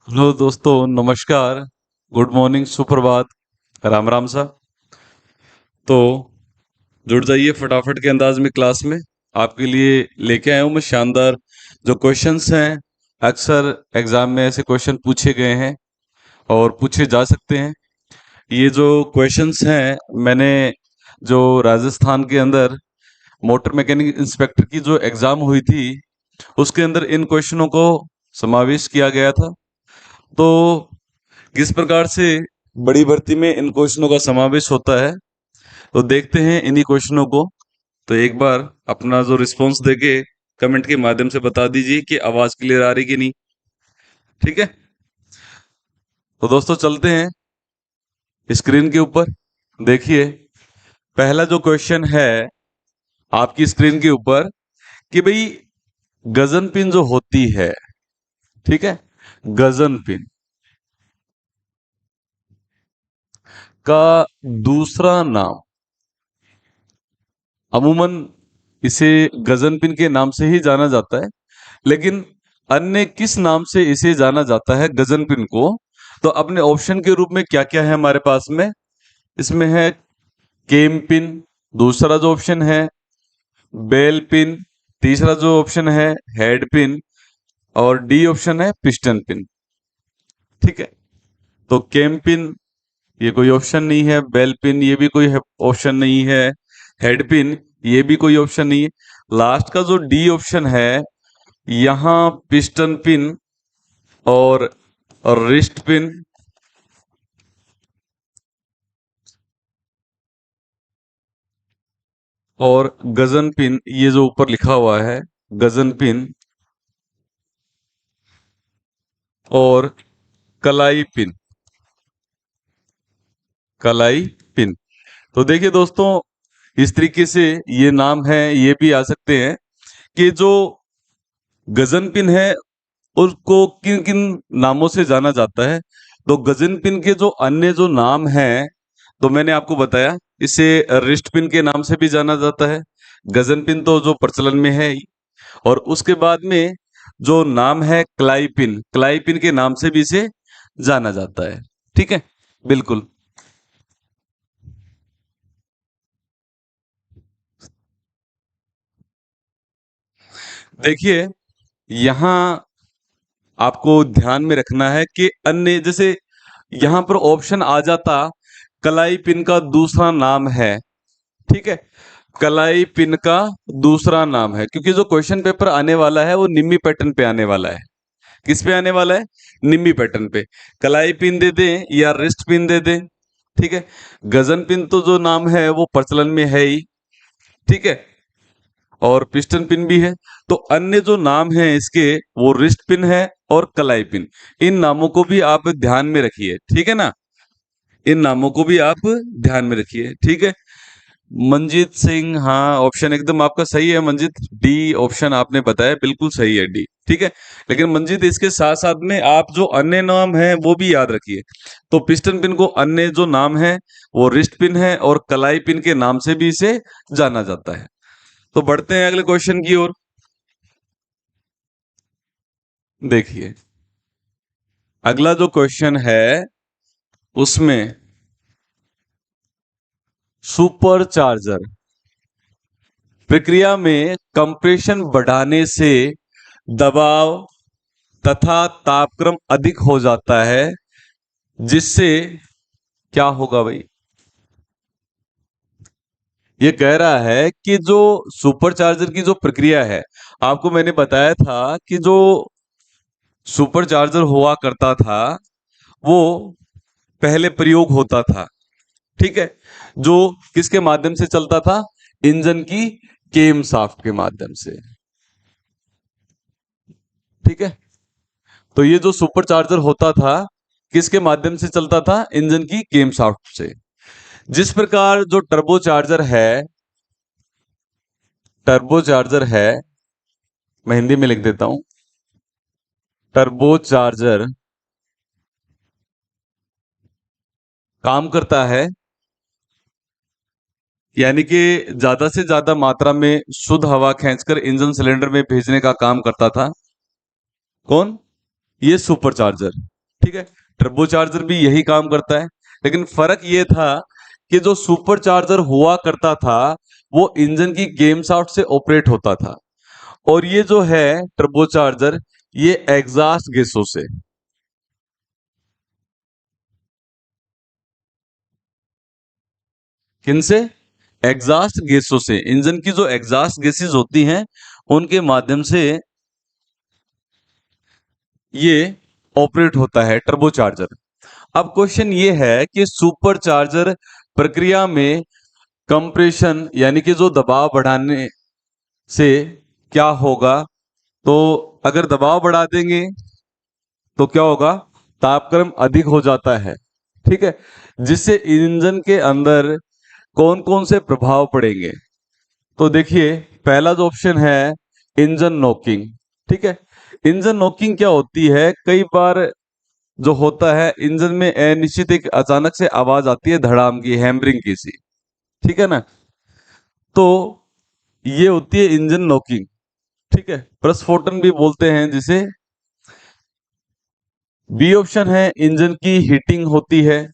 Hello दोस्तों, नमस्कार। Good morning, सुप्रभात, राम राम सा। तो जुड़ जाइए फटाफट के अंदाज में क्लास में। आपके लिए लेके आया हूँ मैं शानदार जो क्वेश्चंस हैं। अक्सर एग्जाम में ऐसे क्वेश्चन पूछे गए हैं और पूछे जा सकते हैं। ये जो क्वेश्चंस हैं, मैंने जो राजस्थान के अंदर मोटर मैकेनिक इंस्पेक्टर की जो एग्जाम हुई थी उसके अंदर इन क्वेश्चनों को समावेश किया गया था। तो किस प्रकार से बड़ी भर्ती में इन क्वेश्चनों का समावेश होता है, तो देखते हैं इन्हीं क्वेश्चनों को। तो एक बार अपना जो रिस्पॉन्स देके कमेंट के माध्यम से बता दीजिए कि आवाज क्लियर आ रही कि नहीं। ठीक है, तो दोस्तों चलते हैं स्क्रीन के ऊपर। देखिए, पहला जो क्वेश्चन है आपकी स्क्रीन के ऊपर कि भाई गजन पिन जो होती है, ठीक है, गजन पिन का दूसरा नाम, अमूमन इसे गजन पिन के नाम से ही जाना जाता है, लेकिन अन्य किस नाम से इसे जाना जाता है गजन पिन को। तो अपने ऑप्शन के रूप में क्या क्या है हमारे पास में, इसमें है केम पिन, दूसरा जो ऑप्शन है बेल पिन, तीसरा जो ऑप्शन है हेड पिन, और डी ऑप्शन है पिस्टन पिन। ठीक है, तो केम पिन ये कोई ऑप्शन नहीं है, बेल पिन ये भी कोई ऑप्शन नहीं है, हेड पिन ये भी कोई ऑप्शन नहीं है। लास्ट का जो डी ऑप्शन है, यहां पिस्टन पिन और रिस्ट पिन और गजन पिन, ये जो ऊपर लिखा हुआ है गजन पिन और कलाई पिन, कलाई पिन। तो देखिए दोस्तों, इस तरीके से ये नाम है, ये भी आ सकते हैं कि जो गजन पिन है उसको किन किन नामों से जाना जाता है। तो गजन पिन के जो अन्य जो नाम हैं, तो मैंने आपको बताया इसे रिस्ट पिन के नाम से भी जाना जाता है। गजन पिन तो जो प्रचलन में है ही, और उसके बाद में जो नाम है क्लाई पिन, क्लाई पिन के नाम से भी इसे जाना जाता है। ठीक है, बिल्कुल। देखिए, यहां आपको ध्यान में रखना है कि अन्य जैसे यहां पर ऑप्शन आ जाता कलाई पिन का दूसरा नाम है। ठीक है, कलाई पिन का दूसरा नाम है, क्योंकि जो क्वेश्चन पेपर आने वाला है वो निम्मी पैटर्न पे आने वाला है। किस पे आने वाला है? निम्मी पैटर्न पे। कलाई पिन दे दें या रिस्ट पिन दे दें। ठीक है, गजन पिन तो जो नाम है वो प्रचलन में है ही। ठीक है, और पिस्टन पिन भी है। तो अन्य जो नाम है इसके, वो रिस्ट पिन है और कलाई पिन। इन नामों को भी आप ध्यान में रखिए, ठीक है ना। इन नामों को भी आप ध्यान में रखिए, ठीक है। मंजीत सिंह, हाँ ऑप्शन एकदम आपका सही है मंजीत, डी ऑप्शन आपने बताया बिल्कुल सही है, डी। ठीक है, लेकिन मंजीत इसके साथ साथ में आप जो अन्य नाम है वो भी याद रखिए। तो पिस्टन पिन को अन्य जो नाम है वो रिस्ट पिन है और कलाई पिन के नाम से भी इसे जाना जाता है। तो बढ़ते हैं अगले क्वेश्चन की ओर। देखिए, अगला जो क्वेश्चन है उसमें सुपर चार्जर प्रक्रिया में कंप्रेशन बढ़ाने से दबाव तथा तापक्रम अधिक हो जाता है, जिससे क्या होगा भाई। ये कह रहा है कि जो सुपर चार्जर की जो प्रक्रिया है, आपको मैंने बताया था कि जो सुपर चार्जर हुआ करता था वो पहले प्रयोग होता था। ठीक है, जो किसके माध्यम से चलता था? इंजन की केम शाफ्ट के माध्यम से। ठीक है, तो ये जो सुपर चार्जर होता था किसके माध्यम से चलता था? इंजन की केम शाफ्ट से। जिस प्रकार जो टर्बो चार्जर है, टर्बो चार्जर है, मैं हिंदी में लिख देता हूं, टर्बो चार्जर काम करता है, यानी कि ज्यादा से ज्यादा मात्रा में शुद्ध हवा खींचकर इंजन सिलेंडर में भेजने का काम करता था। कौन? ये सुपर चार्जर। ठीक है, टर्बोचार्जर भी यही काम करता है, लेकिन फर्क ये था कि जो सुपर चार्जर हुआ करता था वो इंजन की गेम शाफ्ट से ऑपरेट होता था, और ये जो है टर्बोचार्जर, ये एग्जॉस्ट गैसों से। किनसे? एग्जॉस्ट गैसों से। इंजन की जो एग्जॉस्ट गैसेस होती हैं उनके माध्यम से ये ऑपरेट होता है टर्बोचार्जर। अब क्वेश्चन ये है कि सुपर चार्जर प्रक्रिया में कंप्रेशन यानी कि जो दबाव बढ़ाने से क्या होगा? तो अगर दबाव बढ़ा देंगे तो क्या होगा? तापक्रम अधिक हो जाता है, ठीक है, जिससे इंजन के अंदर कौन कौन से प्रभाव पड़ेंगे? तो देखिए, पहला जो ऑप्शन है इंजन नॉकिंग। ठीक है, इंजन नॉकिंग क्या होती है? कई बार जो होता है इंजन में अनिश्चित एक अचानक से आवाज आती है, धड़ाम की, हैमरिंग की सी, ठीक है ना, तो ये होती है इंजन नॉकिंग। ठीक है, प्रस्फोटन भी बोलते हैं जिसे। बी ऑप्शन है इंजन की हीटिंग होती है।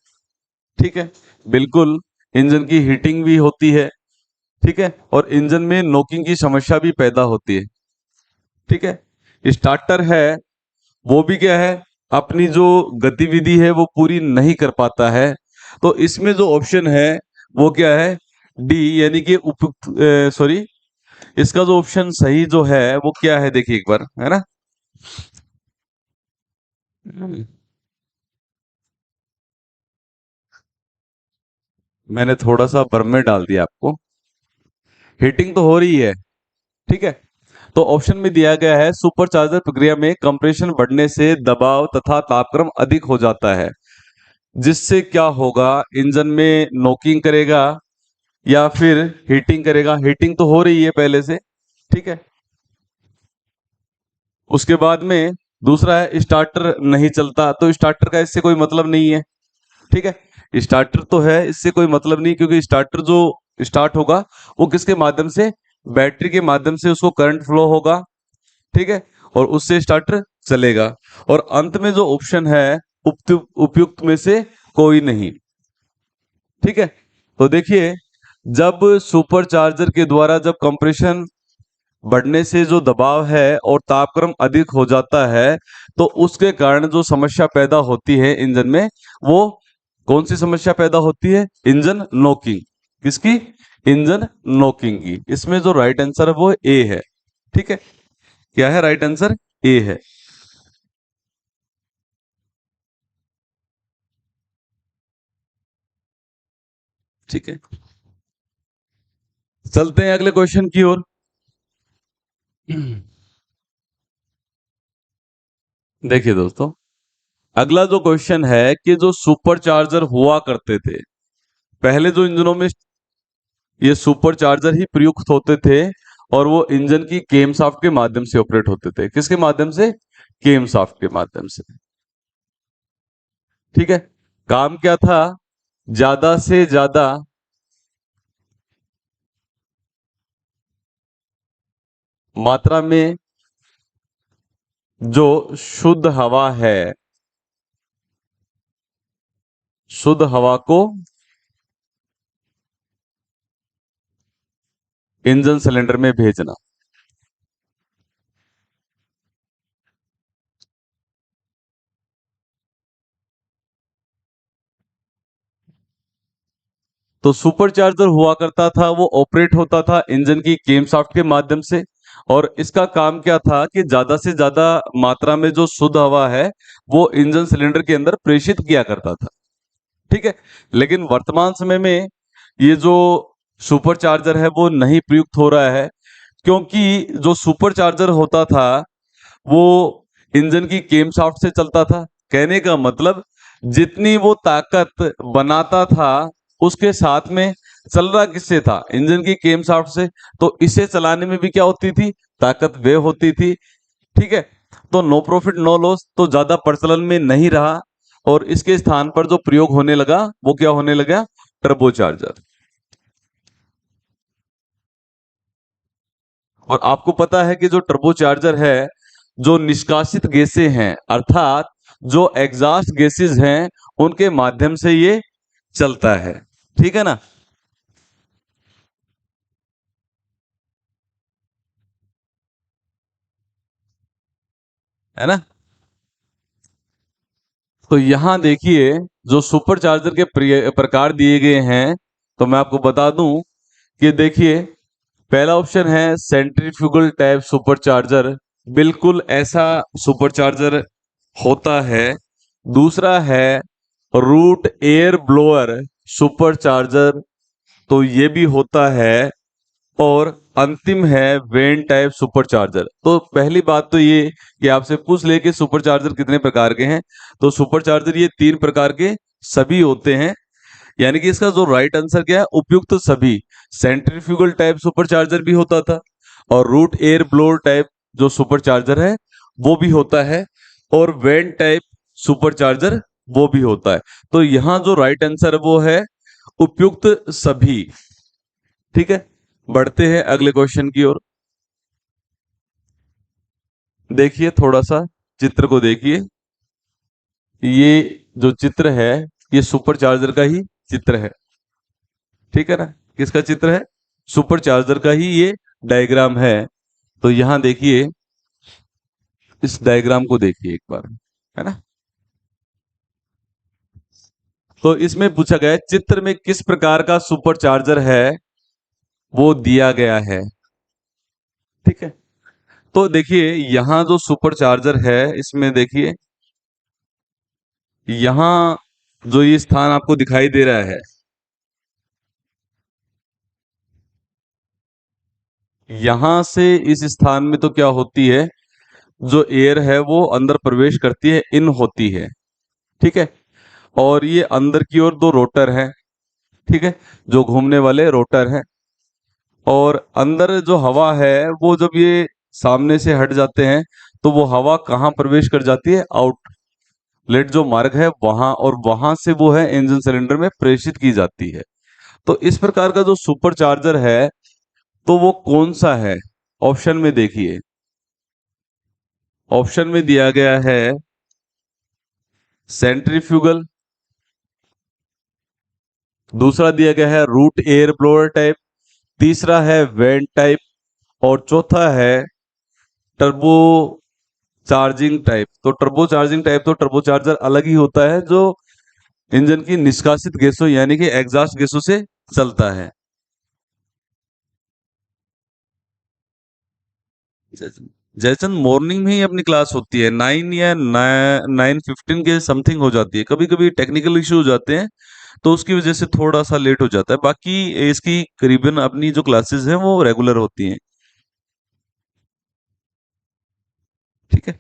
ठीक है, बिल्कुल, इंजन की हीटिंग भी होती है, ठीक है, और इंजन में नॉकिंग की समस्या भी पैदा होती है। ठीक है, स्टार्टर है वो भी क्या है, अपनी जो गतिविधि है वो पूरी नहीं कर पाता है। तो इसमें जो ऑप्शन है वो क्या है? डी, यानी कि उपयुक्त, सॉरी, इसका जो ऑप्शन सही जो है वो क्या है, देखिए एक बार, है ना। मैंने थोड़ा सा भर में डाल दिया आपको। हीटिंग तो हो रही है, ठीक है, तो ऑप्शन में दिया गया है सुपरचार्जर प्रक्रिया में कंप्रेशन बढ़ने से दबाव तथा तापक्रम अधिक हो जाता है, जिससे क्या होगा? इंजन में नॉकिंग करेगा या फिर हीटिंग करेगा? हीटिंग तो हो रही है पहले से, ठीक है। उसके बाद में दूसरा है स्टार्टर नहीं चलता, तो स्टार्टर का इससे कोई मतलब नहीं है, ठीक है, स्टार्टर तो है, इससे कोई मतलब नहीं, क्योंकि स्टार्टर जो स्टार्ट होगा वो किसके माध्यम से? बैटरी के माध्यम से उसको करंट फ्लो होगा, ठीक है, और उससे स्टार्टर चलेगा। और अंत में जो ऑप्शन है उपयुक्त में से कोई नहीं, ठीक है। तो देखिए, जब सुपर चार्जर के द्वारा जब कंप्रेशन बढ़ने से जो दबाव है और तापक्रम अधिक हो जाता है, तो उसके कारण जो समस्या पैदा होती है इंजन में, वो कौन सी समस्या पैदा होती है? Engine knocking. किसकी? इंजन नॉकिंग की। इसमें जो राइट आंसर है वो ए है, ठीक है। क्या है राइट आंसर? ए है। ठीक है, चलते हैं अगले क्वेश्चन की ओर। देखिए दोस्तों, अगला जो क्वेश्चन है कि जो सुपर चार्जर हुआ करते थे, पहले जो इंजनों में ये सुपर चार्जर ही प्रयुक्त होते थे, और वो इंजन की केम शाफ्ट के माध्यम से ऑपरेट होते थे। किसके माध्यम से? केम शाफ्ट के माध्यम से, ठीक है। काम क्या था? ज्यादा से ज्यादा मात्रा में जो शुद्ध हवा है, शुद्ध हवा को इंजन सिलेंडर में भेजना। तो सुपर चार्जर हुआ करता था, वो ऑपरेट होता था इंजन की केम शाफ्ट के माध्यम से, और इसका काम क्या था कि ज्यादा से ज्यादा मात्रा में जो शुद्ध हवा है वो इंजन सिलेंडर के अंदर प्रेषित किया करता था, ठीक है। लेकिन वर्तमान समय में ये जो सुपर चार्जर है वो नहीं प्रयुक्त हो रहा है, क्योंकि जो सुपर चार्जर होता था वो इंजन की केम शाफ्ट से चलता था। कहने का मतलब, जितनी वो ताकत बनाता था उसके साथ में चल रहा किससे था? इंजन की केम शाफ्ट से। तो इसे चलाने में भी क्या होती थी? ताकत वे होती थी, ठीक है। तो नो प्रॉफिट नो लॉस तो ज्यादा प्रचलन में नहीं रहा, और इसके स्थान पर जो प्रयोग होने लगा वो क्या होने लगा? Turbo charger. और आपको पता है कि जो टर्बो चार्जर है, जो निष्कासित गैसें हैं, अर्थात जो एग्जॉस्ट गैसेस हैं उनके माध्यम से ये चलता है। ठीक है ना। है ना। तो यहां देखिए जो सुपर चार्जर के प्रकार दिए गए हैं, तो मैं आपको बता दूं कि देखिए पहला ऑप्शन है सेंट्रीफ्यूगल टाइप सुपर चार्जर, बिल्कुल ऐसा सुपर चार्जर होता है। दूसरा है root air blower supercharger, तो ये भी होता है। और अंतिम है वेन टाइप सुपर चार्जर। तो पहली बात तो ये कि आपसे पूछ ले कि सुपर चार्जर कितने प्रकार के हैं, तो सुपर चार्जर ये 3 प्रकार के सभी होते हैं। यानी कि इसका जो राइट आंसर क्या है, उपयुक्त सभी। सेंट्रीफ्यूगल टाइप सुपर चार्जर भी होता था, और रूट एयर ब्लोअर टाइप जो सुपर चार्जर है वो भी होता है, और वेन टाइप सुपर चार्जर वो भी होता है। तो यहां जो राइट आंसर है वो है उपयुक्त सभी। ठीक है, बढ़ते हैं अगले क्वेश्चन की ओर। देखिए थोड़ा सा चित्र को देखिए, ये जो चित्र है ये सुपर चार्जर का ही चित्र है। ठीक है ना। किसका चित्र है, सुपर चार्जर का ही ये डायग्राम है। तो यहां देखिए, इस डायग्राम को देखिए एक बार, है ना। तो इसमें पूछा गया है चित्र में किस प्रकार का सुपर चार्जर है वो दिया गया है। ठीक है। तो देखिए यहां जो सुपर चार्जर है इसमें देखिए, यहां जो ये स्थान आपको दिखाई दे रहा है, यहां से इस स्थान में तो क्या होती है, जो एयर है वो अंदर प्रवेश करती है, इन होती है। ठीक है। और ये अंदर की ओर दो रोटर हैं। ठीक है, जो घूमने वाले रोटर हैं। और अंदर जो हवा है वो जब ये सामने से हट जाते हैं तो वो हवा कहाँ प्रवेश कर जाती है, आउटलेट जो मार्ग है वहां, और वहां से वो है इंजन सिलेंडर में प्रेषित की जाती है। तो इस प्रकार का जो सुपर चार्जर है तो वो कौन सा है, ऑप्शन में देखिए। ऑप्शन में दिया गया है सेंट्रीफ्यूगल, दूसरा दिया गया है रूट एयर ब्लोअर टाइप, तीसरा है वेंट टाइप, और चौथा है टर्बो चार्जिंग टाइप। तो टर्बो चार्जिंग टाइप तो टर्बो चार्जर अलग ही होता है, जो इंजन की निष्कासित गैसों यानी कि एग्जॉस्ट गैसों से चलता है। जैसन मॉर्निंग में ही अपनी क्लास होती है, 9 या 9:15 के समथिंग हो जाती है। कभी कभी टेक्निकल इशू हो जाते हैं तो उसकी वजह से थोड़ा सा लेट हो जाता है, बाकी इसकी करीबन अपनी जो क्लासेस हैं वो रेगुलर होती हैं। ठीक है।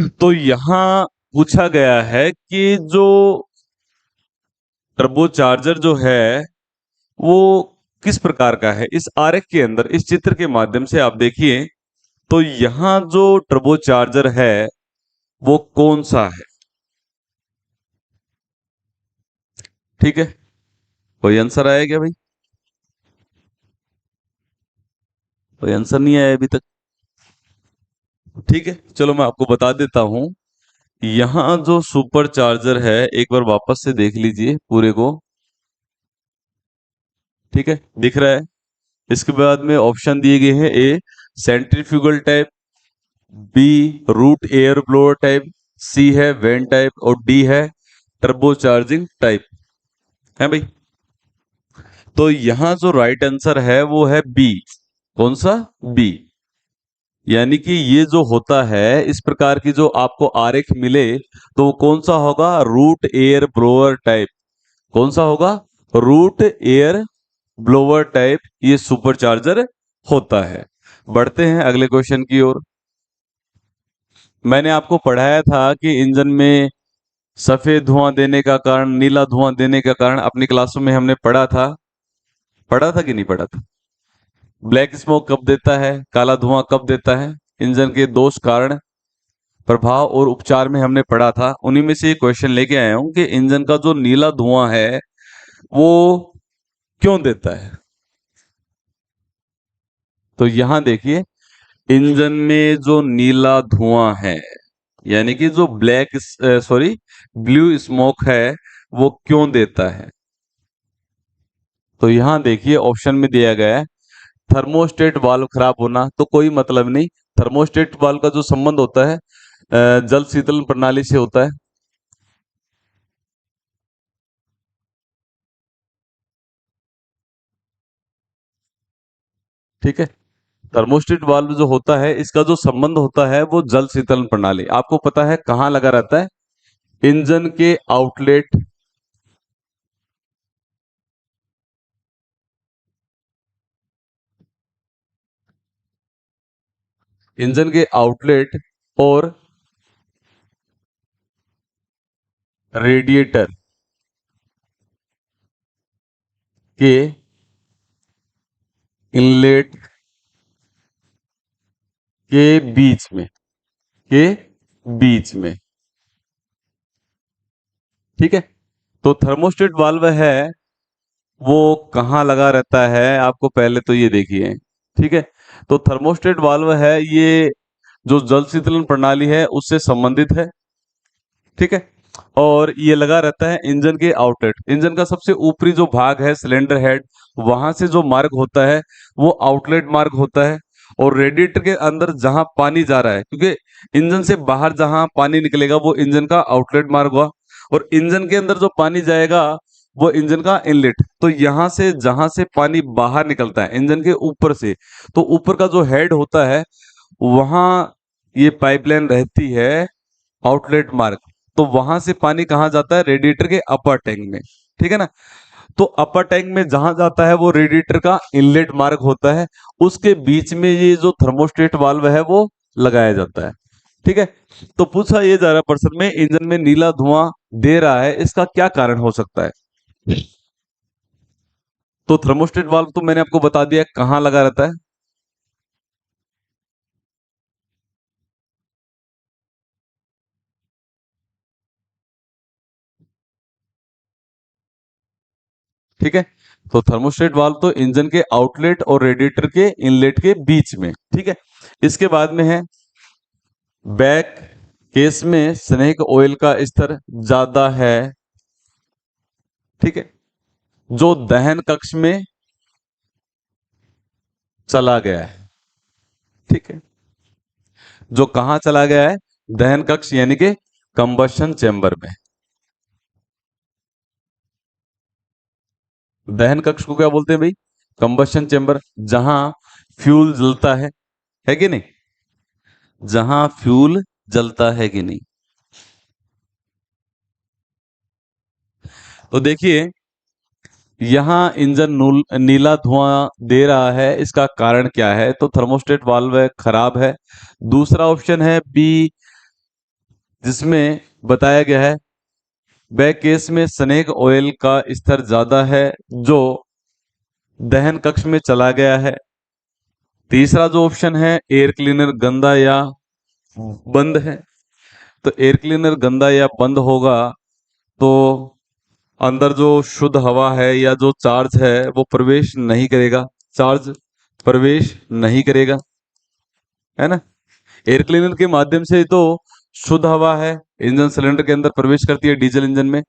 तो यहाँ पूछा गया है कि जो टर्बो चार्जर जो है वो किस प्रकार का है। इस आरेख के अंदर, इस चित्र के माध्यम से आप देखिए, तो यहाँ जो टर्बो चार्जर है वो कौन सा है। ठीक है, कोई आंसर आया क्या भाई, कोई आंसर नहीं आया अभी तक। ठीक है, चलो मैं आपको बता देता हूं। यहाँ जो सुपर चार्जर है, एक बार वापस से देख लीजिए पूरे को। ठीक है, दिख रहा है। इसके बाद में ऑप्शन दिए गए हैं, A centrifugal type, B root air blower type, C है वेन टाइप, और डी है टर्बो चार्जिंग टाइप। है भाई। तो यहां जो राइट आंसर है वो है बी। कौन सा, बी। यानी कि ये जो होता है, इस प्रकार की जो आपको आरेख मिले तो वो कौन सा होगा, रूट एयर ब्लोअर टाइप। कौन सा होगा, रूट एयर ब्लोअर टाइप ये सुपर चार्जर होता है। बढ़ते हैं अगले क्वेश्चन की ओर। मैंने आपको पढ़ाया था कि इंजन में सफेद धुआं देने का कारण, नीला धुआं देने का कारण अपनी क्लासों में हमने पढ़ा था कि नहीं पढ़ा था। ब्लैक स्मोक कब देता है, काला धुआं कब देता है, इंजन के दोष कारण, प्रभाव और उपचार में हमने पढ़ा था। उन्हीं में से एक क्वेश्चन लेके आया हूं कि इंजन का जो नीला धुआं है वो क्यों देता है। तो यहां देखिए, इंजन में जो नीला धुआं है, यानी कि जो सॉरी ब्लू स्मोक है वो क्यों देता है? तो यहां देखिए ऑप्शन में दिया गया है थर्मोस्टेट वाल्व खराब होना, तो कोई मतलब नहीं। थर्मोस्टेट वाल्व का जो संबंध होता है जल शीतलन प्रणाली से होता है। ठीक है, थर्मोस्टेट वाल्व जो होता है इसका जो संबंध होता है वो जल शीतलन प्रणाली, आपको पता है कहाँ लगा रहता है? इंजन के आउटलेट, इंजन के आउटलेट और रेडिएटर के इनलेट के बीच में, के बीच में। ठीक है, तो थर्मोस्टेट वाल्व है वो कहाँ लगा रहता है, आपको पहले तो ये देखिए। ठीक है, तो थर्मोस्टेट वाल्व है ये जो जल शीतलन प्रणाली है उससे संबंधित है। ठीक है, और ये लगा रहता है इंजन के आउटलेट, इंजन का सबसे ऊपरी जो भाग है सिलेंडर हेड, वहां से जो मार्ग होता है वो आउटलेट मार्ग होता है। और रेडिएटर के अंदर जहां पानी जा रहा है, क्योंकि इंजन से बाहर जहां पानी निकलेगा वो इंजन का आउटलेट मार्ग हुआ, और इंजन के अंदर जो पानी जाएगा वो इंजन का इनलेट। तो यहां से जहां से पानी बाहर निकलता है इंजन के ऊपर से, तो ऊपर का जो हेड होता है वहां ये पाइपलाइन रहती है आउटलेट मार्ग। तो वहां से पानी कहाँ जाता है? रेडिएटर के अपर टैंक में। ठीक है ना, तो अपर टैंक में जहां जाता है वो रेडिएटर का इनलेट मार्ग होता है, उसके बीच में ये जो थर्मोस्टेट वाल्व है वो लगाया जाता है। ठीक है, तो पूछा ये जा रहा है प्रश्न में इंजन में नीला धुआं दे रहा है, इसका क्या कारण हो सकता है? तो थर्मोस्टेट वाल्व तो मैंने आपको बता दिया कहाँ लगा रहता है। ठीक है, तो थर्मोस्टेट वाल्व तो इंजन के आउटलेट और रेडिएटर के इनलेट के बीच में। ठीक है, इसके बाद में है बैक केस में स्नेक ऑयल का स्तर ज्यादा है। ठीक है, जो दहन कक्ष में चला गया है। ठीक है, जो कहां चला गया है? दहन कक्ष यानी कि कंबशन चेंबर में। दहन कक्ष को क्या बोलते हैं भाई? कंबशन चेंबर, जहां फ्यूल जलता है कि नहीं? जहां फ्यूल जलता है कि नहीं? तो देखिए यहां इंजन नीला धुआं दे रहा है, इसका कारण क्या है? तो थर्मोस्टेट वाल्व खराब है। दूसरा ऑप्शन है बी, जिसमें बताया गया है बैक केस में स्नेक ऑयल का स्तर ज्यादा है जो दहन कक्ष में चला गया है। तीसरा जो ऑप्शन है एयर क्लीनर गंदा या बंद है। तो एयर क्लीनर गंदा या बंद होगा तो अंदर जो शुद्ध हवा है या जो चार्ज है वो प्रवेश नहीं करेगा, चार्ज प्रवेश नहीं करेगा, है ना। एयर क्लीनर के माध्यम से तो शुद्ध हवा है इंजन सिलेंडर के अंदर प्रवेश करती है डीजल इंजन में।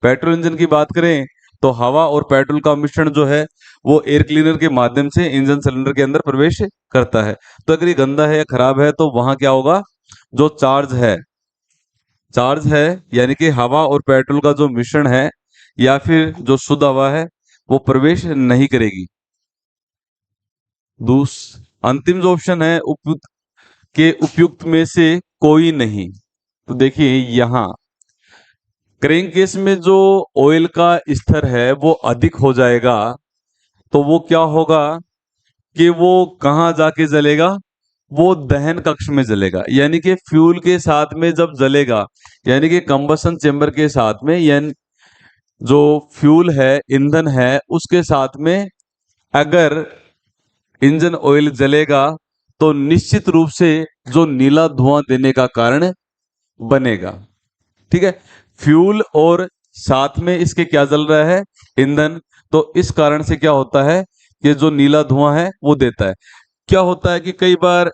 पेट्रोल इंजन की बात करें तो हवा और पेट्रोल का मिश्रण जो है वो एयर क्लीनर के माध्यम से इंजन सिलेंडर के अंदर प्रवेश करता है। तो अगर ये गंदा है या खराब है तो वहां क्या होगा? जो चार्ज है, चार्ज है यानी कि हवा और पेट्रोल का जो मिश्रण है या फिर जो शुद्ध हवा है वो प्रवेश नहीं करेगी। दूस अंतिम जो ऑप्शन है उपयुक्त के उपयुक्त में से कोई नहीं। तो देखिए यहां क्रैंक केस में जो ऑयल का स्तर है वो अधिक हो जाएगा, तो वो क्या होगा कि वो कहाँ जाके जलेगा? वो दहन कक्ष में जलेगा, यानी कि फ्यूल के साथ में जब जलेगा, यानी कि कंबसन चेंबर के साथ में, यानी जो फ्यूल है ईंधन है उसके साथ में अगर इंजन ऑयल जलेगा तो निश्चित रूप से जो नीला धुआं देने का कारण बनेगा। ठीक है, फ्यूल और साथ में इसके क्या जल रहा है? ईंधन। तो इस कारण से क्या होता है कि जो नीला धुआं है वो देता है। क्या होता है कि कई बार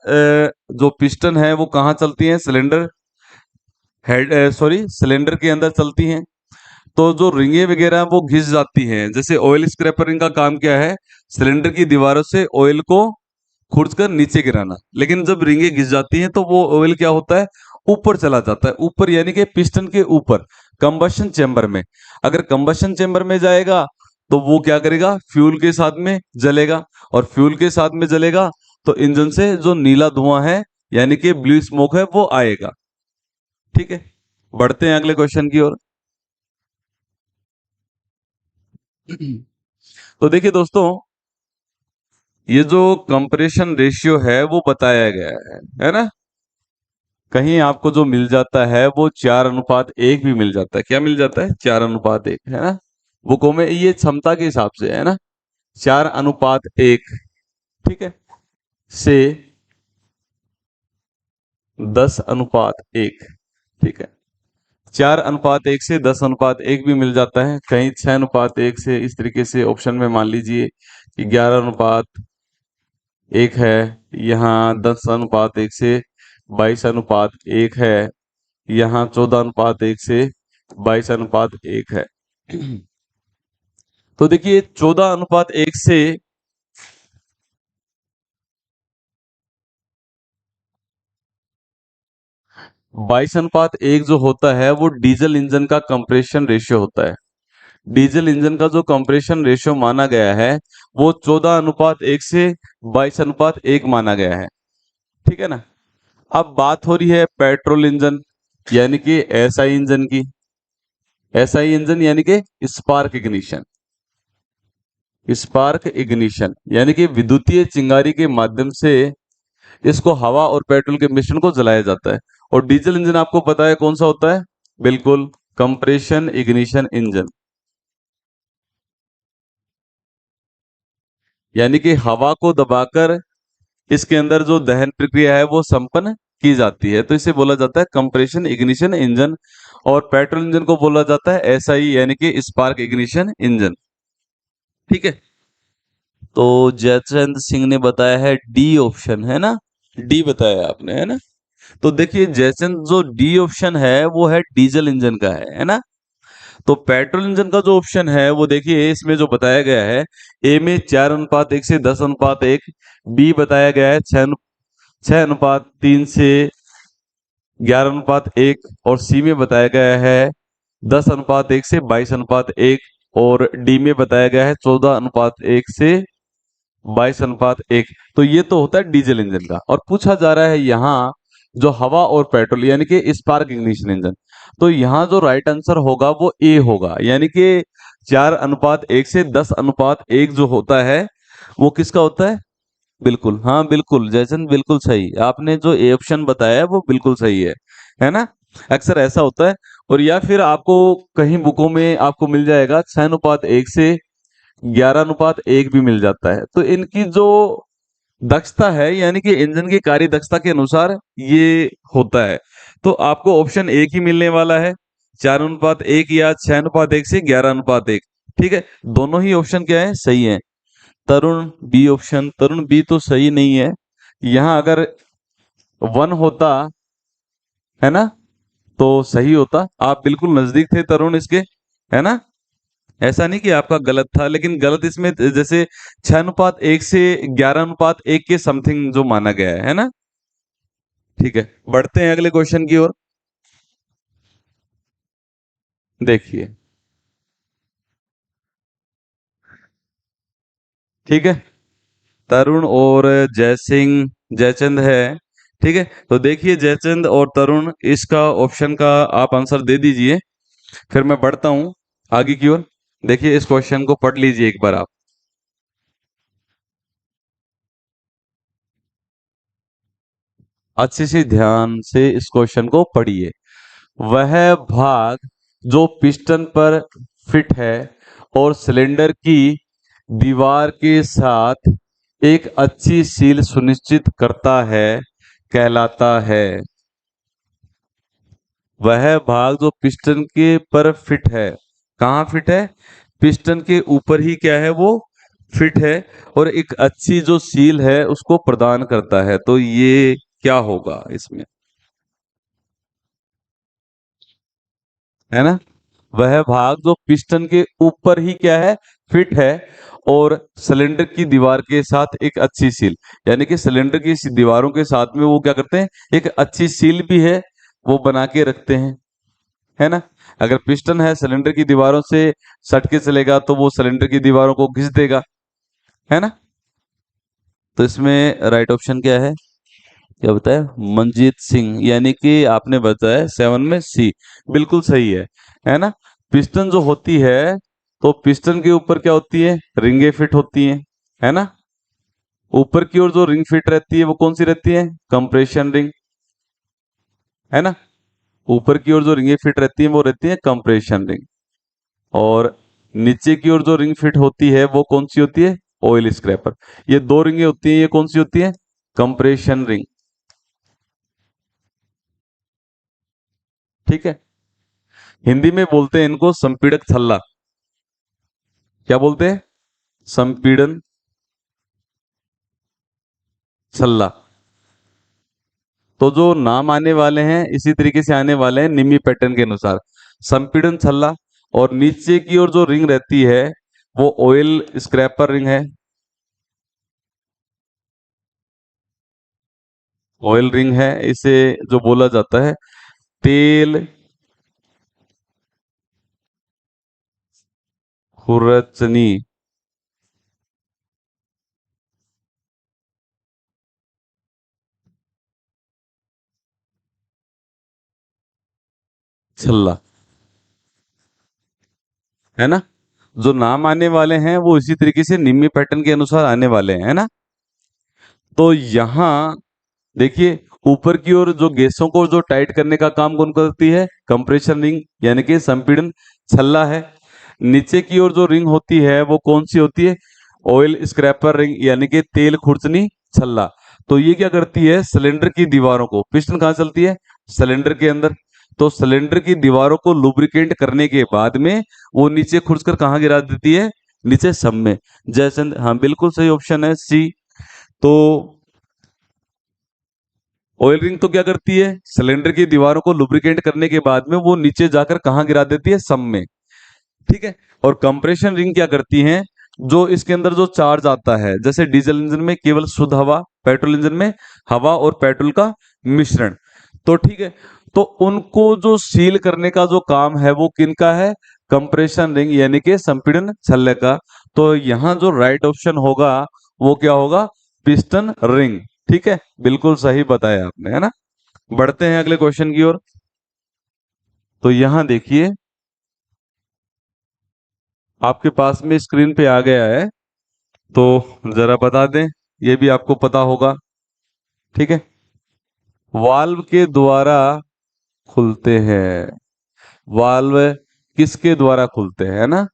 जो पिस्टन है वो कहाँ चलती है? सिलेंडर हेड सॉरी सिलेंडर के अंदर चलती हैं, तो जो रिंगे वगैरह वो घिस जाती हैं। जैसे ऑयल स्क्रैपर का काम क्या है, सिलेंडर की दीवारों से ऑयल को खुर्च कर नीचे गिराना। लेकिन जब रिंगे घिस जाती हैं तो वो ऑयल क्या होता है, ऊपर चला जाता है, ऊपर यानी कि पिस्टन के ऊपर, कंबशन चेंबर में। अगर कंबशन चेंबर में जाएगा तो वो क्या करेगा, फ्यूल के साथ में जलेगा, और फ्यूल के साथ में जलेगा तो इंजन से जो नीला धुआं है यानी कि ब्लू स्मोक है वो आएगा। ठीक है, बढ़ते हैं अगले क्वेश्चन की ओर। तो देखिए दोस्तों, ये जो कंप्रेशन रेशियो है वो बताया गया है ना। कहीं आपको जो मिल जाता है वो 4:1 भी मिल जाता है। क्या मिल जाता है, 4:1 है ना। बुकों में ये क्षमता के हिसाब से है ना, 4:1। ठीक है, से 10:1। ठीक है, 4:1 से 10:1 भी मिल जाता है। कहीं 6:1 से, इस तरीके से ऑप्शन में मान लीजिए कि 11:1 है, यहाँ 10:1 से 22:1 है, यहाँ 14:1 से 22:1 है। तो देखिए 14:1 से 22:1 जो होता है वो डीजल इंजन का कंप्रेशन रेशियो होता है। डीजल इंजन का जो कंप्रेशन रेशियो माना गया है वो 14:1 से 22:1 माना गया है। ठीक है ना। अब बात हो रही है पेट्रोल इंजन यानी कि एसआई इंजन की। एसआई इंजन यानी कि स्पार्क इग्निशन। स्पार्क इग्निशन यानी कि विद्युतीय चिंगारी के माध्यम से इसको हवा और पेट्रोल के मिश्रण को जलाया जाता है। और डीजल इंजन आपको पता है कौन सा होता है, बिल्कुल कंप्रेशन इग्निशन इंजन। यानी कि हवा को दबाकर इसके अंदर जो दहन प्रक्रिया है वो संपन्न की जाती है, तो इसे बोला जाता है कंप्रेशन इग्निशन इंजन। और पेट्रोल इंजन को बोला जाता है एसआई यानी कि स्पार्क इग्निशन इंजन। ठीक है, तो जयचंद सिंह ने बताया है डी ऑप्शन, है ना। डी बताया आपने, है ना। तो देखिए जयचंद, जो डी ऑप्शन है वो है डीजल इंजन का है ना। तो पेट्रोल इंजन का जो ऑप्शन है वो देखिए इसमें जो बताया गया है, ए में 4:1 से 10:1, बी बताया गया है 6:3 से 11:1, और सी में बताया गया है 10:1 से 22:1, और डी में बताया गया है 14:1 से 22:1। तो ये तो होता है डीजल इंजन का। और पूछा जा रहा है यहाँ जो हवा और पेट्रोल यानी कि स्पार्क इग्निशन इंजन, तो यहाँ जो राइट आंसर होगा वो ए होगा। यानी कि 4:1 से 10:1 जो होता है वो किसका होता है, बिल्कुल, हाँ बिल्कुल जयचंद, बिल्कुल सही आपने जो ए ऑप्शन बताया है वो बिल्कुल सही है ना। अक्सर ऐसा होता है। और या फिर आपको कहीं बुकों में आपको मिल जाएगा 6:1 से 11:1 भी मिल जाता है। तो इनकी जो दक्षता है यानी कि इंजन की कार्य दक्षता के अनुसार ये होता है। तो आपको ऑप्शन एक ही मिलने वाला है, 4:1 या 6:1 से 11:1। ठीक है, दोनों ही ऑप्शन क्या है, सही है। तरुण बी ऑप्शन, तरुण बी तो सही नहीं है। यहाँ अगर 1 होता, है ना, तो सही होता। आप बिल्कुल नजदीक थे तरुण इसके, है ना। ऐसा नहीं कि आपका गलत था, लेकिन गलत इसमें जैसे 6:1 से 11:1 के समथिंग जो माना गया है ना। ठीक है, बढ़ते हैं अगले क्वेश्चन की ओर। देखिए, ठीक है, तरुण और जयसिंह, जयचंद है। ठीक है, तो देखिए जयचंद और तरुण, इसका ऑप्शन का आप आंसर दे दीजिए, फिर मैं बढ़ता हूं आगे की ओर। देखिए इस क्वेश्चन को पढ़ लीजिए एक बार आप, अच्छे से ध्यान से इस क्वेश्चन को पढ़िए। वह भाग जो पिस्टन पर फिट है और सिलेंडर की दीवार के साथ एक अच्छी सील सुनिश्चित करता है, कहलाता है। वह भाग जो पिस्टन के पर फिट है, कहाँ फिट है, पिस्टन के ऊपर ही क्या है वो फिट है, और एक अच्छी जो सील है उसको प्रदान करता है। तो ये क्या होगा इसमें। है ना। वह भाग जो पिस्टन के ऊपर ही क्या है, फिट है, और सिलेंडर की दीवार के साथ एक अच्छी सील, यानी कि सिलेंडर की दीवारों के साथ में वो क्या करते हैं, एक अच्छी सील भी है, वो बना के रखते हैं, है ना। अगर पिस्टन है सिलेंडर की दीवारों से सट के चलेगा तो वो सिलेंडर की दीवारों को घिस देगा, है ना। तो इसमें राइट ऑप्शन क्या है, क्या बताया, मनजीत सिंह, यानी कि आपने बताया सेवन में सी, बिल्कुल सही है ना। पिस्टन जो होती है, तो पिस्टन के ऊपर क्या होती है, रिंगे फिट होती हैं, है ना। ऊपर की ओर जो रिंग फिट रहती है वो कौन सी रहती है, कंप्रेशन रिंग, है ना। ऊपर की ओर जो रिंगे फिट रहती है वो रहती है कंप्रेशन रिंग, और नीचे की ओर जो रिंग फिट होती है वो कौन सी होती है, ऑयल स्क्रैपर। ये दो रिंगे होती हैं, ये कौन सी होती है, कंप्रेशन रिंग, ठीक है। हिंदी में बोलते हैं इनको संपीड़क छल्ला, क्या बोलते हैं, संपीड़न छल्ला। तो जो नाम आने वाले हैं इसी तरीके से आने वाले हैं निमी पैटर्न के अनुसार, संपीड़न छल्ला, और नीचे की ओर जो रिंग रहती है वो ऑयल स्क्रैपर रिंग है, ऑयल रिंग है, इसे जो बोला जाता है तेल खुरचनी छल्ला, है ना। जो नाम आने वाले हैं वो इसी तरीके से निम्न पैटर्न के अनुसार आने वाले हैं, है ना। तो यहाँ देखिए, ऊपर की ओर जो गैसों को जो टाइट करने का काम कौन करती है, कंप्रेशन रिंग, यानी कि संपीड़न छल्ला है। नीचे की ओर जो रिंग होती है वो कौन सी होती है, ऑयल स्क्रैपर रिंग, यानी कि तेल खुरचनी छल्ला। तो ये क्या करती है, सिलेंडर की दीवारों को, पिस्टन कहाँ चलती है, सिलेंडर के अंदर, तो सिलेंडर की दीवारों को लुब्रिकेट करने के बाद में वो नीचे खुरचकर कहाँ गिरा देती है, नीचे सब में। जयचंद, हाँ बिल्कुल सही ऑप्शन है सी। तो ऑयल रिंग तो क्या करती है, सिलेंडर की दीवारों को लुब्रिकेट करने के बाद में वो नीचे जाकर कहाँ गिरा देती है, सब में, ठीक है। और कंप्रेशन रिंग क्या करती हैं, जो इसके अंदर जो चार्ज आता है, जैसे डीजल इंजन में केवल शुद्ध हवा, पेट्रोल इंजन में हवा और पेट्रोल का मिश्रण, तो ठीक है, तो उनको जो सील करने का जो काम है वो किनका है, कंप्रेशन रिंग, यानी कि संपीड़न छल्ले का। तो यहाँ जो राइट ऑप्शन होगा वो क्या होगा, पिस्टन रिंग, ठीक है, बिल्कुल सही बताया आपने, है ना। बढ़ते हैं अगले क्वेश्चन की ओर। तो यहाँ देखिए, आपके पास में स्क्रीन पे आ गया है, तो जरा बता दें, ये भी आपको पता होगा, ठीक है। वाल्व के द्वारा खुलते हैं, वाल्व किसके द्वारा खुलते हैं, है ना।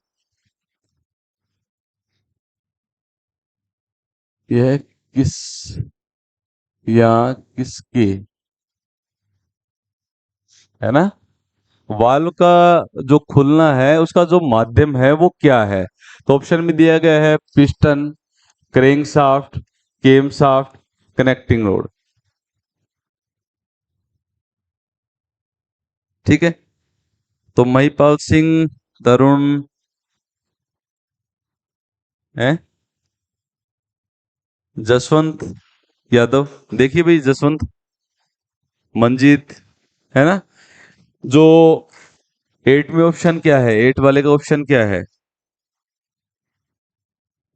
यह किस या किसके, है ना। वाल्व का जो खुलना है उसका जो माध्यम है वो क्या है, तो ऑप्शन में दिया गया है पिस्टन, क्रेंक शाफ्ट, केम शाफ्ट, कनेक्टिंग रोड, ठीक है। तो महिपाल सिंह, तरुण है, जसवंत यादव, देखिए भाई, जसवंत, मंजीत, है ना। जो एट में ऑप्शन क्या है, एट वाले का ऑप्शन क्या है,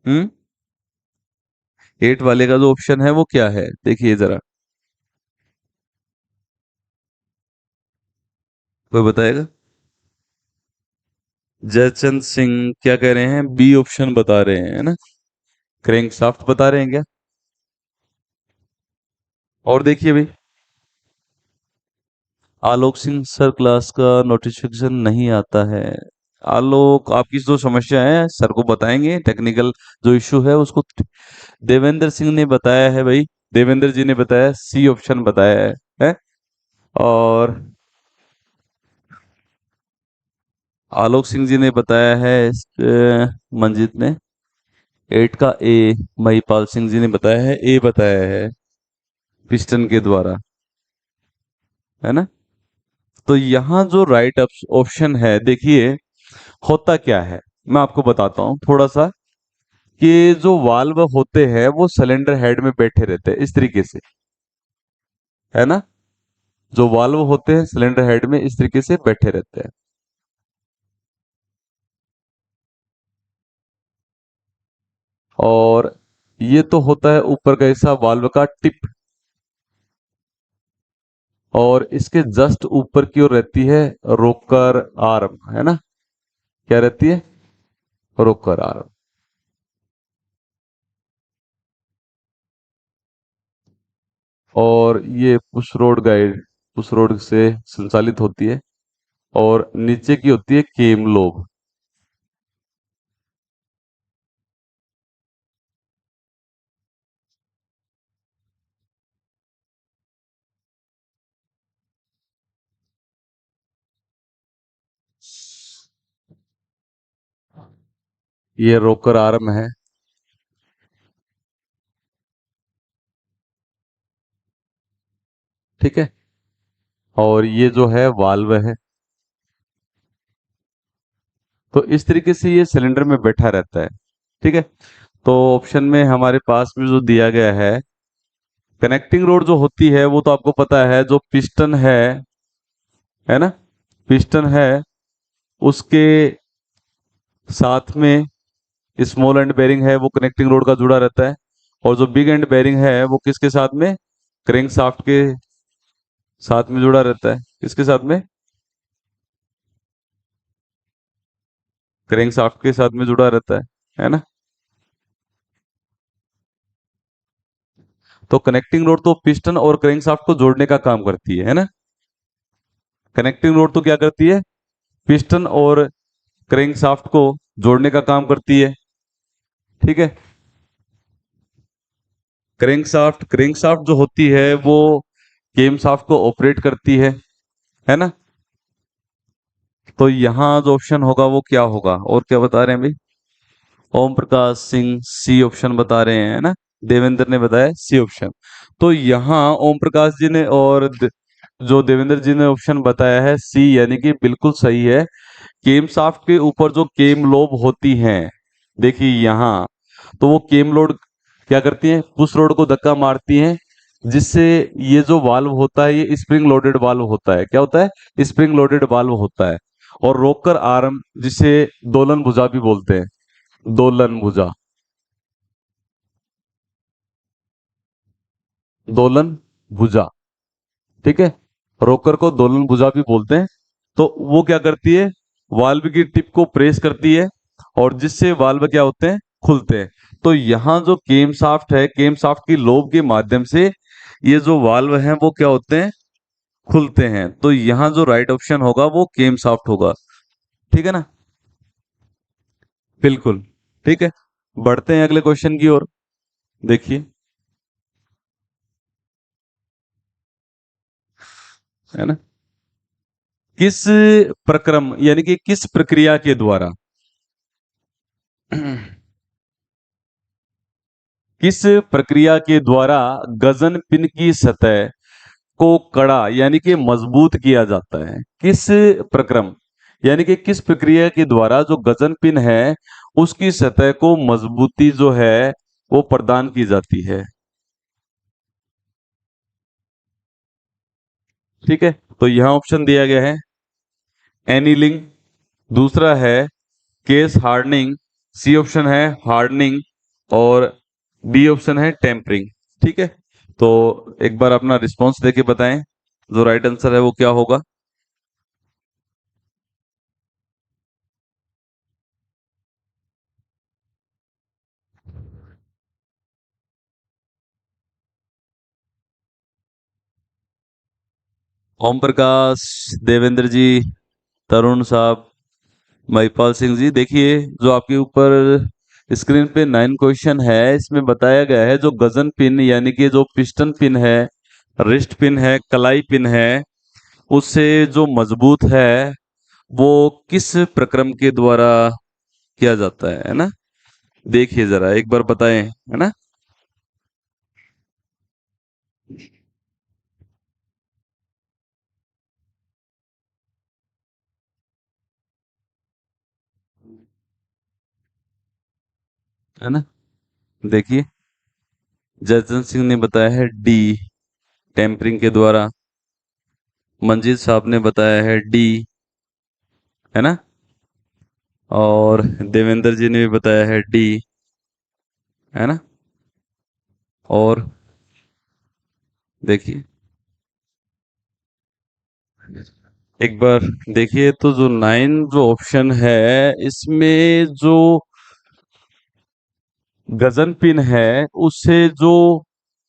हम्म, एट वाले का जो ऑप्शन है वो क्या है, देखिए जरा, कोई बताएगा। जयचंद सिंह क्या कह रहे हैं, बी ऑप्शन बता रहे हैं, है ना, क्रैंक शाफ्ट बता रहे हैं क्या। और देखिए भाई, आलोक सिंह सर क्लास का नोटिफिकेशन नहीं आता है। आलोक, आपकी जो समस्या है सर को बताएंगे, टेक्निकल जो इशू है उसको। देवेंद्र सिंह ने बताया है भाई, देवेंद्र जी ने बताया, सी ऑप्शन बताया है? और आलोक सिंह जी ने बताया है मंजीत ने एट का ए, महिपाल सिंह जी ने बताया है ए, बताया है पिस्टन के द्वारा, है ना। तो यहाँ जो राइट ऑप्शन है, देखिए होता क्या है, मैं आपको बताता हूँ थोड़ा सा, कि जो वाल्व होते हैं वो सिलेंडर हेड में बैठे रहते हैं इस तरीके से, है ना। जो वाल्व होते हैं सिलेंडर हेड में इस तरीके से बैठे रहते हैं। और ये तो होता है ऊपर का हिस्सा वाल्व का टिप, और इसके जस्ट ऊपर की ओर रहती है रोकर आर्म, है ना। क्या रहती है? रोकर आर्म। और ये push road guide, push road से संचालित होती है। और नीचे की होती है केम लोब। ये रोकर आर्म है, ठीक है। और ये जो है वाल्व है। तो इस तरीके से ये सिलेंडर में बैठा रहता है, ठीक है। तो ऑप्शन में हमारे पास में जो दिया गया है, कनेक्टिंग रोड जो होती है वो तो आपको पता है, जो पिस्टन है ना, पिस्टन है, उसके साथ में स्मॉल एंड बेरिंग है, वो कनेक्टिंग रोड का जुड़ा रहता है। और जो बिग एंड बेरिंग है वो किसके साथ में? क्रैंक शाफ्ट के साथ में जुड़ा रहता है। किसके साथ में? क्रैंक शाफ्ट के साथ में जुड़ा रहता है ना। तो कनेक्टिंग रोड तो पिस्टन और क्रैंक शाफ्ट को जोड़ने का काम करती है ना। कनेक्टिंग रोड तो क्या करती है? पिस्टन और क्रैंक शाफ्ट को जोड़ने का काम करती है, ठीक है। क्रैंक शाफ्ट जो होती है वो केम शाफ्ट को ऑपरेट करती है ना। तो यहाँ जो ऑप्शन होगा वो क्या होगा, और क्या बता रहे हैं भाई? ओम प्रकाश सिंह सी ऑप्शन बता रहे हैं, है ना। देवेंद्र ने बताया सी ऑप्शन। तो यहाँ ओम प्रकाश जी ने और जो देवेंद्र जी ने ऑप्शन बताया है सी, यानी कि बिल्कुल सही है। केम शाफ्ट के ऊपर जो केम लोब होती हैं, देखिए यहाँ, तो वो केम लोड क्या करती हैं? पुश रोड को धक्का मारती हैं, जिससे ये जो वाल्व होता है ये स्प्रिंग लोडेड वाल्व होता है। क्या होता है? स्प्रिंग लोडेड वाल्व होता है। और रोकर आर्म, जिसे दोलन भुजा भी बोलते हैं, दोलन भुजा, दोलन भुजा, ठीक है। रोकर को दोलन भुजा भी बोलते हैं। तो वो क्या करती है? वाल्व की टिप को प्रेस करती है, और जिससे वाल्व क्या होते हैं? खुलते हैं। तो यहाँ जो केम शाफ्ट है, केम शाफ्ट की लोब के माध्यम से ये जो वाल्व हैं वो क्या होते हैं? खुलते हैं। तो यहाँ जो राइट ऑप्शन होगा वो केम शाफ्ट होगा, ठीक है ना। बिल्कुल, ठीक है। बढ़ते हैं अगले क्वेश्चन की ओर। देखिए, है ना, किस प्रक्रम यानी कि किस प्रक्रिया के द्वारा किस प्रक्रिया के द्वारा गजन पिन की सतह को कड़ा यानी कि मजबूत किया जाता है? किस प्रक्रम यानी कि किस प्रक्रिया के द्वारा जो गजन पिन है उसकी सतह को मजबूती जो है वो प्रदान की जाती है, ठीक है। तो यहां ऑप्शन दिया गया है एनीलिंग, दूसरा है केस हार्डनिंग, सी ऑप्शन है हार्डनिंग, और डी ऑप्शन है टेम्परिंग, ठीक है। तो एक बार अपना रिस्पॉन्स देके बताएं जो राइट आंसर है वो क्या होगा। ओम प्रकाश, देवेंद्र जी, तरुण साहब, महिपाल सिंह जी, देखिए जो आपके ऊपर स्क्रीन पे 9 क्वेश्चन है, इसमें बताया गया है जो गजन पिन यानी कि जो पिस्टन पिन है, रिस्ट पिन है, कलाई पिन है, उससे जो मजबूत है वो किस प्रक्रम के द्वारा किया जाता है ना। देखिए जरा एक बार बताएं, है ना। है ना। देखिए, जयचंद सिंह ने बताया है डी, टेम्परिंग के द्वारा। मंजीत साहब ने बताया है डी, है ना। और देवेंद्र जी ने भी बताया है डी, है ना। और देखिए, एक बार देखिए तो जो नाइन जो ऑप्शन है इसमें जो गजन पिन है उससे जो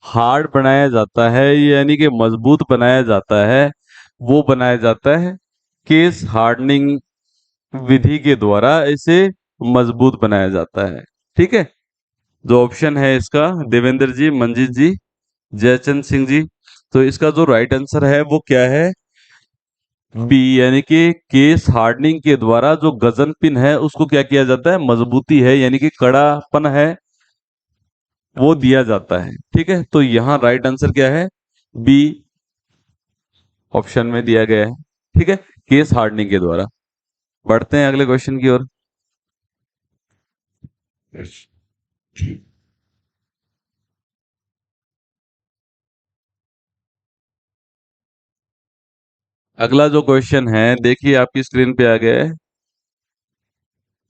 हार्ड बनाया जाता है यानी कि मजबूत बनाया जाता है, वो बनाया जाता है केस हार्डनिंग विधि के द्वारा। इसे मजबूत बनाया जाता है। ठीक है। जो ऑप्शन है इसका, देवेंद्र जी, मंजीत जी, जयचंद सिंह जी, तो इसका जो राइट आंसर है वो क्या है, बी, यानी कि केस हार्डनिंग के द्वारा जो गजन पिन है उसको क्या किया जाता है, मजबूती है यानी कि कड़ापन है वो दिया जाता है। ठीक है, तो यहाँ राइट आंसर क्या है, बी ऑप्शन में दिया गया है। ठीक है, केस हार्डनिंग के द्वारा। बढ़ते हैं अगले क्वेश्चन की ओर। अगला जो क्वेश्चन है देखिए आपकी स्क्रीन पे आ गया है।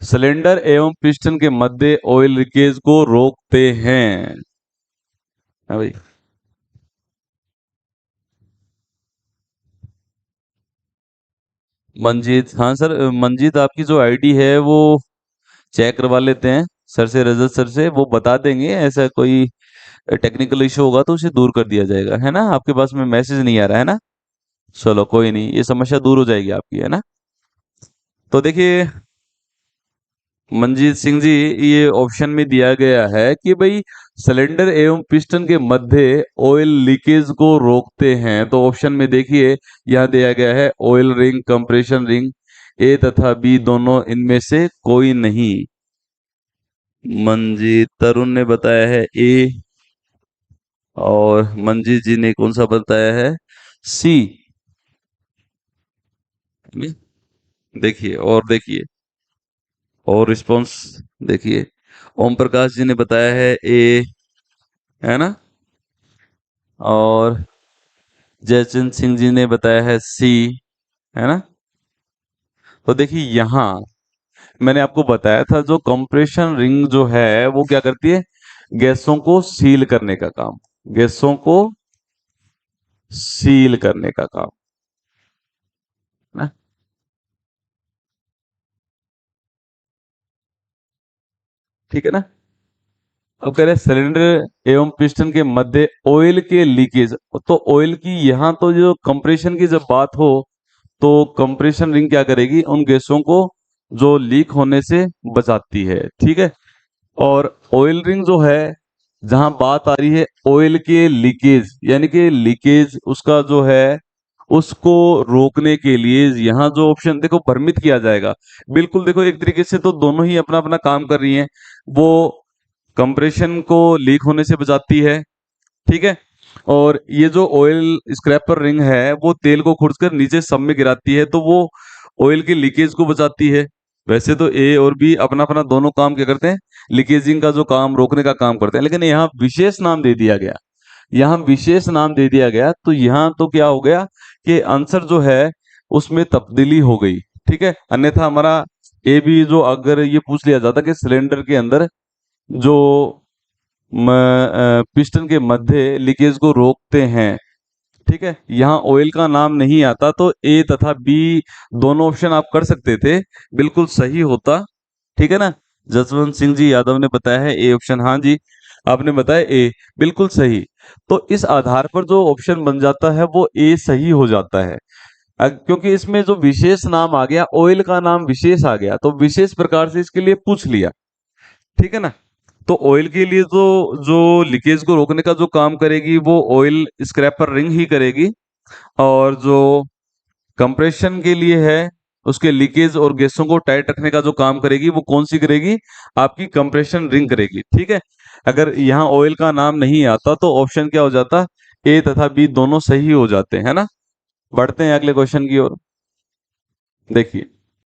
सिलेंडर एवं पिस्टन के मध्य ऑयल लीकेज को रोकते हैं। हाँ भाई। मंजीत, हाँ सर, मंजीत आपकी जो आईडी है वो चेक करवा लेते हैं सर से, रजत सर से, वो बता देंगे। ऐसा कोई टेक्निकल इशू होगा तो उसे दूर कर दिया जाएगा, है ना। आपके पास में मैसेज नहीं आ रहा है ना। चलो कोई नहीं, ये समस्या दूर हो जाएगी आपकी, है ना। तो देखिए मंजीत सिंह जी, ये ऑप्शन में दिया गया है कि भाई सिलेंडर एवं पिस्टन के मध्य ऑयल लीकेज को रोकते हैं। तो ऑप्शन में देखिए यहाँ दिया गया है ऑयल रिंग, कंप्रेशन रिंग, ए तथा बी दोनों इनमें से कोई नहीं। मंजीत, तरुण ने बताया है ए, और मंजीत जी ने कौन सा बताया है, सी। देखिए और देखिए, और रिस्पॉन्स देखिए, ओम प्रकाश जी ने बताया है ए, है ना। और जयचंद सिंह जी ने बताया है सी, है ना। तो देखिए यहाँ मैंने आपको बताया था जो कंप्रेशन रिंग जो है वो क्या करती है, गैसों को सील करने का काम, गैसों को सील करने का काम, है ना। ठीक है ना। अब कह रहे हैं सिलेंडर एवं पिस्टन के मध्य ऑयल के लीकेज, तो ऑयल की यहाँ तो जो कंप्रेशन की जब बात हो तो कंप्रेशन रिंग क्या करेगी, उन गैसों को जो लीक होने से बचाती है। ठीक है। और ऑयल रिंग जो है, जहां बात आ रही है ऑयल के लीकेज यानी कि लीकेज उसका जो है उसको रोकने के लिए यहाँ जो ऑप्शन देखो भ्रमित किया जाएगा। बिल्कुल देखो एक तरीके से तो दोनों ही अपना अपना काम कर रही हैं। वो कंप्रेशन को लीक होने से बचाती है, ठीक है। और ये जो ऑयल स्क्रैपर रिंग है वो तेल को खुरच नीचे सब में गिराती है, तो वो ऑयल के लीकेज को बचाती है। वैसे तो ए और बी अपना अपना दोनों काम क्या करते हैं, लीकेजिंग का जो काम, रोकने का काम करते हैं, लेकिन यहाँ विशेष नाम दे दिया गया, यहाँ विशेष नाम दे दिया गया, तो यहाँ तो क्या हो गया कि आंसर जो है उसमें तब्दीली हो गई। ठीक है, अन्यथा हमारा ए बी जो अगर ये पूछ लिया जाता कि सिलेंडर के अंदर जो पिस्टन के मध्य लीकेज को रोकते हैं, ठीक है, यहाँ ऑयल का नाम नहीं आता, तो ए तथा बी दोनों ऑप्शन आप कर सकते थे, बिल्कुल सही होता। ठीक है ना। जसवंत सिंह जी यादव ने बताया है ए ऑप्शन, हाँ जी आपने बताया ए, बिल्कुल सही। तो इस आधार पर जो ऑप्शन बन जाता है वो ए सही हो जाता है। क्योंकि इसमें जो विशेष नाम आ गया, ऑयल का नाम विशेष आ गया, तो विशेष प्रकार से इसके लिए पूछ लिया। ठीक है ना। तो ऑयल के लिए तो जो लीकेज को रोकने का जो काम करेगी वो ऑयल स्क्रैपर रिंग ही करेगी, और जो कंप्रेशन के लिए है उसके लीकेज और गैसों को टाइट रखने का जो काम करेगी वो कौन सी करेगी, आपकी कंप्रेशन रिंग करेगी। ठीक है। अगर यहाँ ऑयल का नाम नहीं आता तो ऑप्शन क्या हो जाता, ए तथा बी दोनों सही हो जाते हैं ना। बढ़ते हैं अगले क्वेश्चन की ओर। देखिए